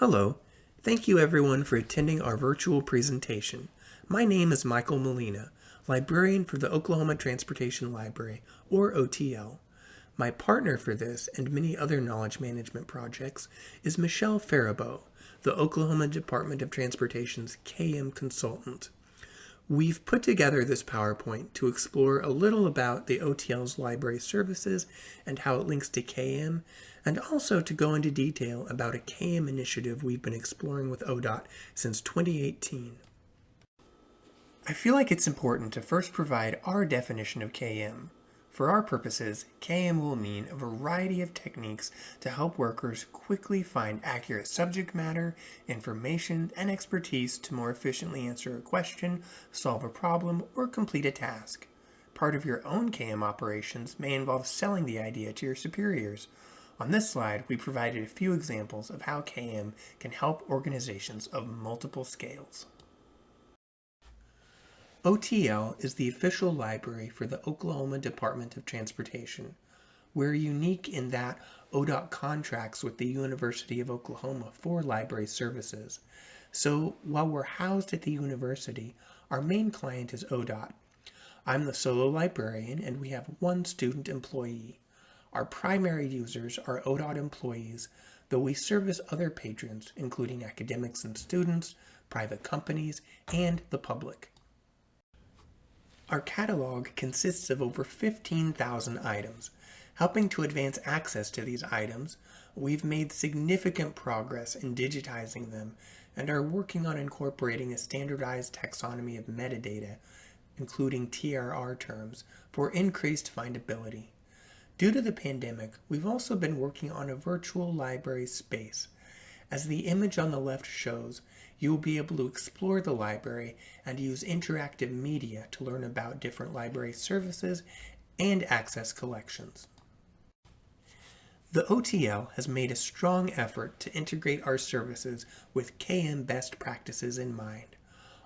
Hello. Thank you everyone for attending our virtual presentation. My name is Michael Molina, librarian for the Oklahoma Transportation Library, or OTL. My partner for this and many other knowledge management projects is Michelle Faribault, the Oklahoma Department of Transportation's KM consultant. We've put together this PowerPoint to explore a little about the OTL's library services and how it links to KM, and also to go into detail about a KM initiative we've been exploring with ODOT since 2018. I feel like it's important to first provide our definition of KM. For our purposes, KM will mean a variety of techniques to help workers quickly find accurate subject matter, information, and expertise to more efficiently answer a question, solve a problem, or complete a task. Part of your own KM operations may involve selling the idea to your superiors. On this slide, we provided a few examples of how KM can help organizations of multiple scales. OTL is the official library for the Oklahoma Department of Transportation. We're unique in that ODOT contracts with the University of Oklahoma for library services. So while we're housed at the university, our main client is ODOT. I'm the solo librarian and we have one student employee. Our primary users are ODOT employees, though we service other patrons, including academics and students, private companies, and the public. Our catalog consists of over 15,000 items. Helping to advance access to these items, we've made significant progress in digitizing them and are working on incorporating a standardized taxonomy of metadata, including TRR terms, for increased findability. Due to the pandemic, we've also been working on a virtual library space. As the image on the left shows, you will be able to explore the library and use interactive media to learn about different library services and access collections. The OTL has made a strong effort to integrate our services with KM best practices in mind.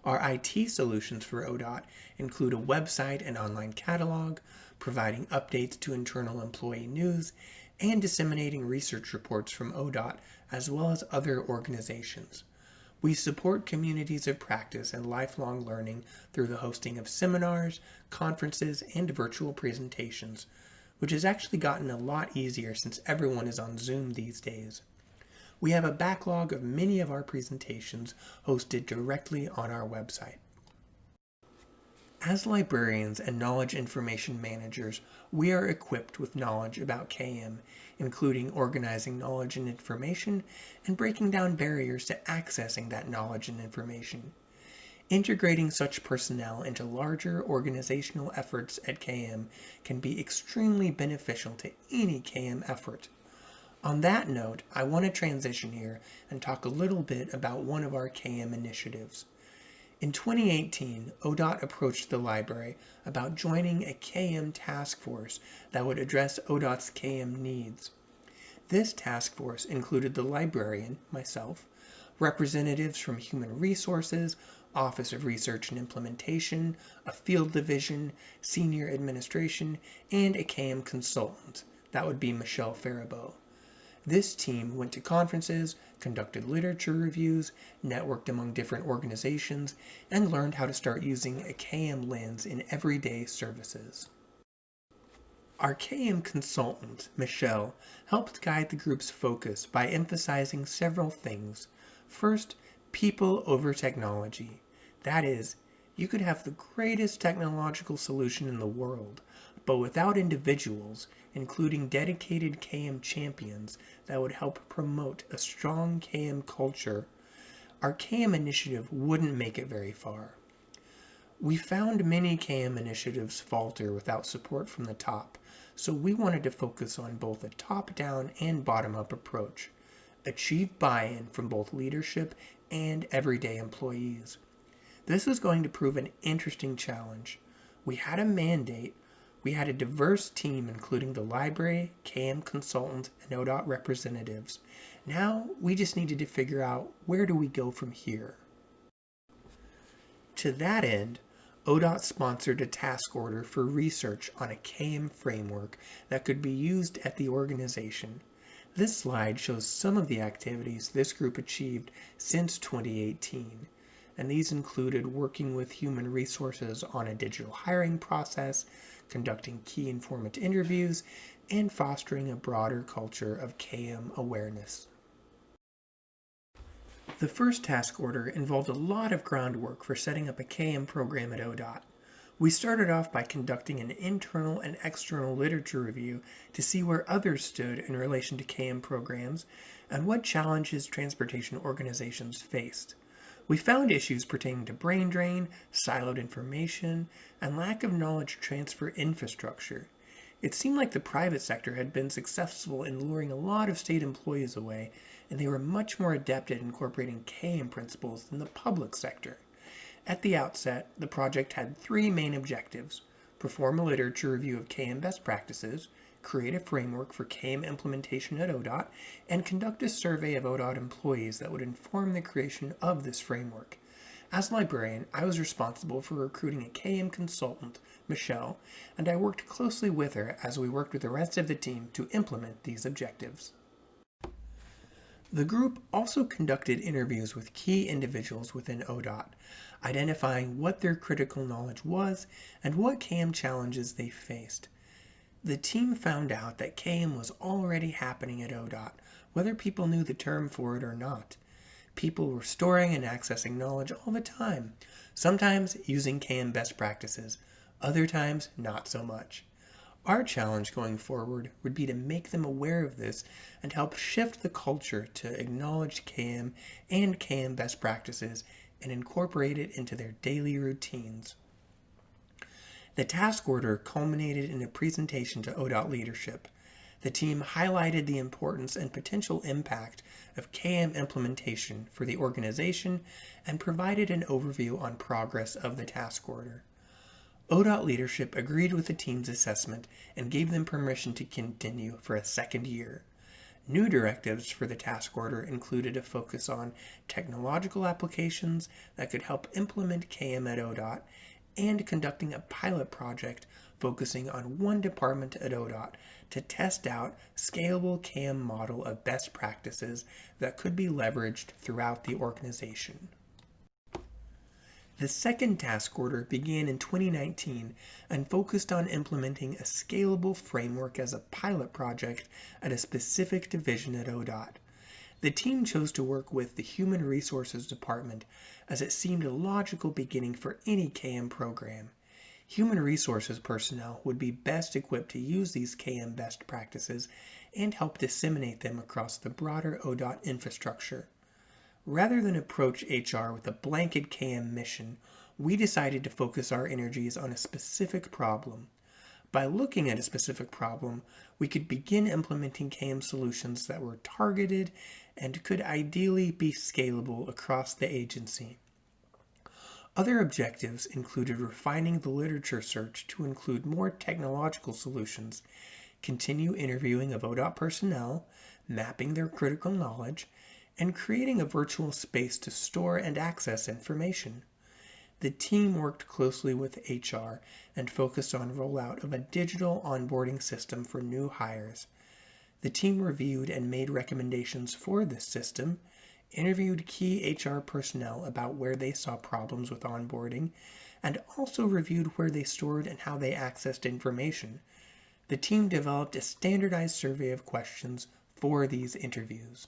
Our IT solutions for ODOT include a website and online catalog, providing updates to internal employee news, and disseminating research reports from ODOT as well as other organizations. We support communities of practice and lifelong learning through the hosting of seminars, conferences, and virtual presentations, which has actually gotten a lot easier since everyone is on Zoom these days. We have a backlog of many of our presentations hosted directly on our website. As librarians and knowledge information managers, we are equipped with knowledge about KM, including organizing knowledge and information and breaking down barriers to accessing that knowledge and information. Integrating such personnel into larger organizational efforts at KM can be extremely beneficial to any KM effort. On that note, I want to transition here and talk a little bit about one of our KM initiatives. In 2018, ODOT approached the library about joining a KM task force that would address ODOT's KM needs. This task force included the librarian, myself, representatives from Human Resources, Office of Research and Implementation, a field division, senior administration, and a KM consultant. That would be Michelle Faribault. This team went to conferences, conducted literature reviews, networked among different organizations, and learned how to start using a KM lens in everyday services. Our KM consultant, Michelle, helped guide the group's focus by emphasizing several things. First, people over technology. That is, you could have the greatest technological solution in the world, but without individuals, including dedicated KM champions that would help promote a strong KM culture, our KM initiative wouldn't make it very far. We found many KM initiatives falter without support from the top, so we wanted to focus on both a top-down and bottom-up approach, achieve buy-in from both leadership and everyday employees. This was going to prove an interesting challenge. We had a mandate. We had a diverse team including the library, KM consultant, and ODOT representatives. Now we just needed to figure out where do we go from here. To that end, ODOT sponsored a task order for research on a KM framework that could be used at the organization. This slide shows some of the activities this group achieved since 2018, and these included working with human resources on a digital hiring process, conducting key informant interviews, and fostering a broader culture of KM awareness. The first task order involved a lot of groundwork for setting up a KM program at ODOT. We started off by conducting an internal and external literature review to see where others stood in relation to KM programs and what challenges transportation organizations faced. We found issues pertaining to brain drain, siloed information, and lack of knowledge transfer infrastructure. It seemed like the private sector had been successful in luring a lot of state employees away, and they were much more adept at incorporating KM principles than the public sector. At the outset, the project had three main objectives: perform a literature review of KM best practices, create a framework for KM implementation at ODOT, and conduct a survey of ODOT employees that would inform the creation of this framework. As librarian, I was responsible for recruiting a KM consultant, Michelle, and I worked closely with her as we worked with the rest of the team to implement these objectives. The group also conducted interviews with key individuals within ODOT, identifying what their critical knowledge was and what KM challenges they faced. The team found out that KM was already happening at ODOT, whether people knew the term for it or not. People were storing and accessing knowledge all the time, sometimes using KM best practices, other times not so much. Our challenge going forward would be to make them aware of this and help shift the culture to acknowledge KM and KM best practices and incorporate it into their daily routines. The task order culminated in a presentation to ODOT leadership. The team highlighted the importance and potential impact of KM implementation for the organization and provided an overview on progress of the task order. ODOT leadership agreed with the team's assessment and gave them permission to continue for a second year. New directives for the task order included a focus on technological applications that could help implement KM at ODOT and conducting a pilot project focusing on one department at ODOT to test out scalable KM model of best practices that could be leveraged throughout the organization. The second task order began in 2019 and focused on implementing a scalable framework as a pilot project at a specific division at ODOT. The team chose to work with the Human Resources Department as it seemed a logical beginning for any KM program. Human Resources personnel would be best equipped to use these KM best practices and help disseminate them across the broader ODOT infrastructure. Rather than approach HR with a blanket KM mission, we decided to focus our energies on a specific problem. By looking at a specific problem, we could begin implementing KM solutions that were targeted and could ideally be scalable across the agency. Other objectives included refining the literature search to include more technological solutions, continue interviewing of ODOT personnel, mapping their critical knowledge, and creating a virtual space to store and access information. The team worked closely with HR and focused on rollout of a digital onboarding system for new hires. The team reviewed and made recommendations for this system, interviewed key HR personnel about where they saw problems with onboarding, and also reviewed where they stored and how they accessed information. The team developed a standardized survey of questions for these interviews.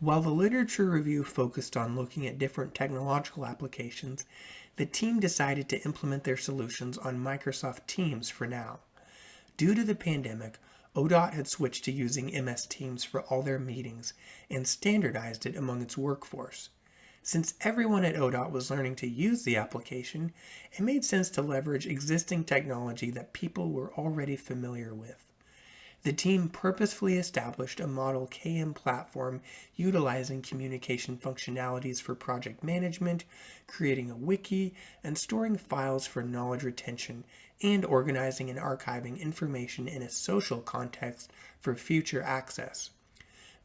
While the literature review focused on looking at different technological applications, the team decided to implement their solutions on Microsoft Teams for now. Due to the pandemic, ODOT had switched to using MS Teams for all their meetings and standardized it among its workforce. Since everyone at ODOT was learning to use the application, it made sense to leverage existing technology that people were already familiar with. The team purposefully established a model KM platform utilizing communication functionalities for project management, creating a wiki, and storing files for knowledge retention, and organizing and archiving information in a social context for future access.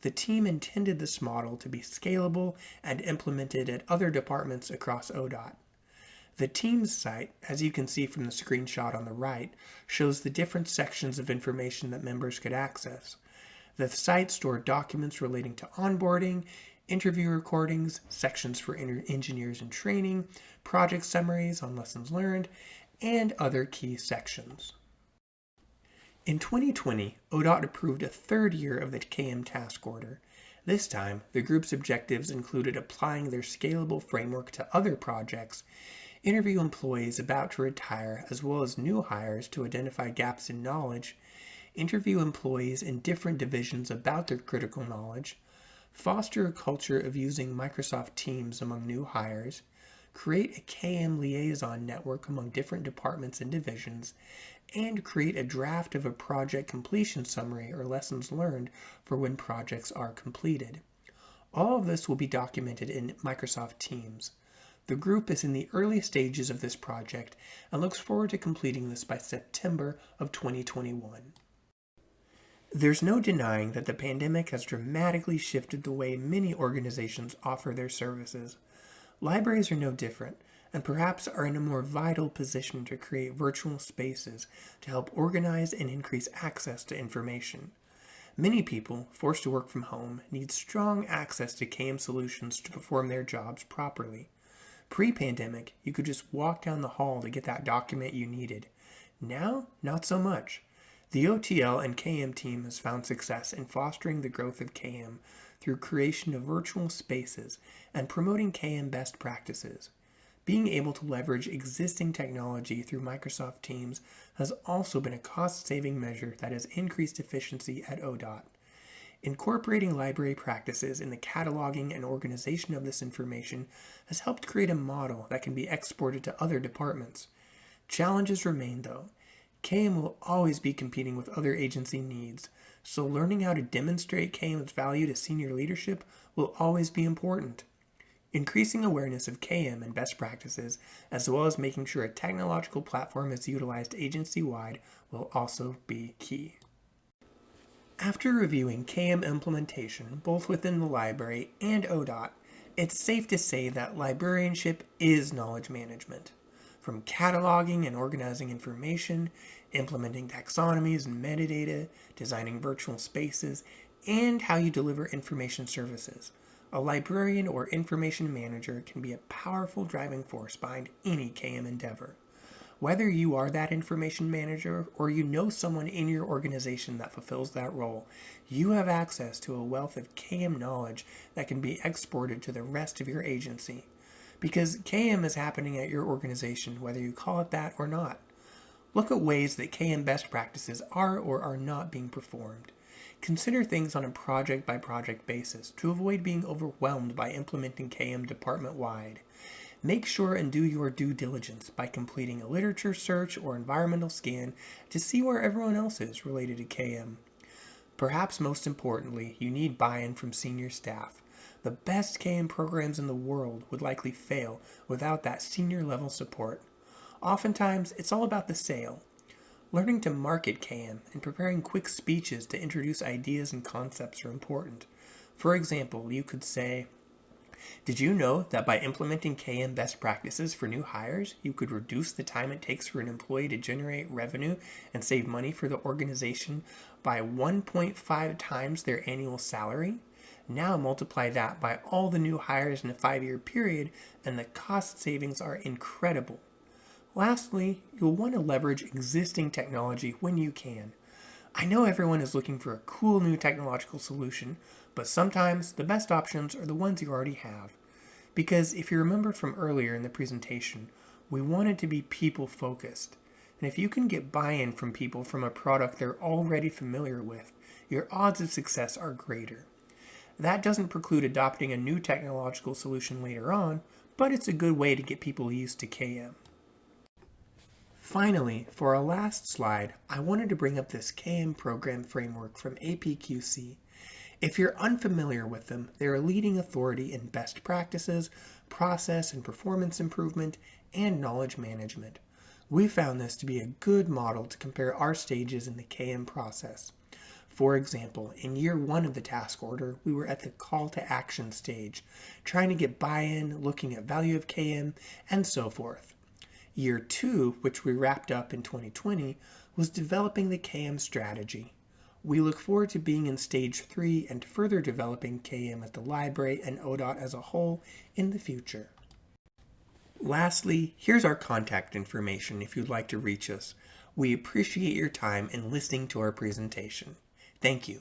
The team intended this model to be scalable and implemented at other departments across ODOT. The team's site, as you can see from the screenshot on the right, shows the different sections of information that members could access. The site stored documents relating to onboarding, interview recordings, sections for engineers in training, project summaries on lessons learned, and other key sections. In 2020, ODOT approved a third year of the KM task order. This time, the group's objectives included applying their scalable framework to other projects, interview employees about to retire as well as new hires to identify gaps in knowledge, interview employees in different divisions about their critical knowledge, foster a culture of using Microsoft Teams among new hires, create a KM liaison network among different departments and divisions, and create a draft of a project completion summary or lessons learned for when projects are completed. All of this will be documented in Microsoft Teams. The group is in the early stages of this project and looks forward to completing this by September of 2021. There's no denying that the pandemic has dramatically shifted the way many organizations offer their services. Libraries are no different, and perhaps are in a more vital position to create virtual spaces to help organize and increase access to information. Many people, forced to work from home, need strong access to KM solutions to perform their jobs properly. Pre-pandemic, you could just walk down the hall to get that document you needed. Now, not so much. The OTL and KM team has found success in fostering the growth of KM through creation of virtual spaces and promoting KM best practices. Being able to leverage existing technology through Microsoft Teams has also been a cost-saving measure that has increased efficiency at ODOT. Incorporating library practices in the cataloging and organization of this information has helped create a model that can be exported to other departments. Challenges remain, though. KM will always be competing with other agency needs, so learning how to demonstrate KM's value to senior leadership will always be important. Increasing awareness of KM and best practices, as well as making sure a technological platform is utilized agency-wide, will also be key. After reviewing KM implementation, both within the library and ODOT, it's safe to say that librarianship is knowledge management. From cataloging and organizing information, implementing taxonomies and metadata, designing virtual spaces, and how you deliver information services. A librarian or information manager can be a powerful driving force behind any KM endeavor. Whether you are that information manager or you know someone in your organization that fulfills that role, you have access to a wealth of KM knowledge that can be exported to the rest of your agency. Because KM is happening at your organization whether you call it that or not. Look at ways that KM best practices are or are not being performed. Consider things on a project-by-project basis to avoid being overwhelmed by implementing KM department-wide. Make sure and do your due diligence by completing a literature search or environmental scan to see where everyone else is related to KM. Perhaps most importantly, you need buy-in from senior staff. The best KM programs in the world would likely fail without that senior level support. Oftentimes, it's all about the sale. Learning to market KM and preparing quick speeches to introduce ideas and concepts are important. For example, you could say, "Did you know that by implementing KM best practices for new hires, you could reduce the time it takes for an employee to generate revenue and save money for the organization by 1.5 times their annual salary? Now multiply that by all the new hires in a 5-year period, and the cost savings are incredible." Lastly, you'll want to leverage existing technology when you can. I know everyone is looking for a cool new technological solution, but sometimes the best options are the ones you already have. Because if you remember from earlier in the presentation, we wanted to be people-focused. And if you can get buy-in from people from a product they're already familiar with, your odds of success are greater. That doesn't preclude adopting a new technological solution later on, but it's a good way to get people used to KM. Finally, for our last slide, I wanted to bring up this KM program framework from APQC. If you're unfamiliar with them, they're a leading authority in best practices, process and performance improvement, and knowledge management. We found this to be a good model to compare our stages in the KM process. For example, in year 1 of the task order, we were at the call to action stage, trying to get buy-in, looking at value of KM, and so forth. Year 2, which we wrapped up in 2020, was developing the KM strategy. We look forward to being in Stage 3 and further developing KM at the library and ODOT as a whole in the future. Lastly, here's our contact information if you'd like to reach us. We appreciate your time in listening to our presentation. Thank you.